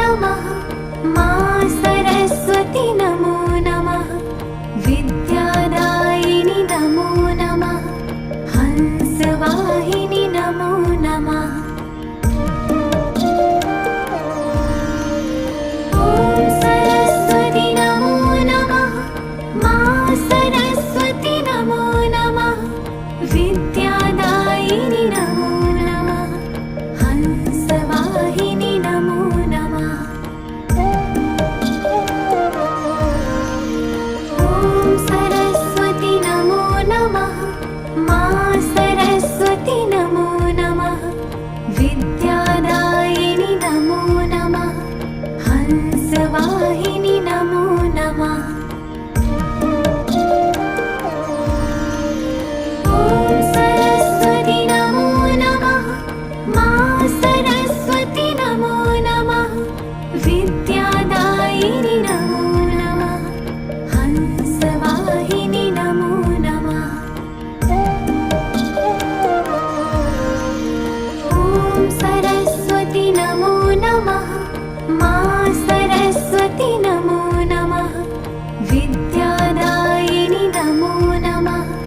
नमः। मा सरस्वती नमो नमः। विद्यादायिनि नमो नमः। हंसवाहिनि नमो नमः। ॐ सरस्वती नमो नमः। मा सरस्वती नमो नमः। विद्यादायिनि नमो नमः। हंसवाहिनि नमो नमः। ॐ सरस्वती नमो नमः। मा सरस्वती नमो नमः। विद्यादायिनि नमो नमः। हंसवाहिनि नमो नमः। ॐ सरस्वती नमो नमः। मा सरस्वती नमो नमः।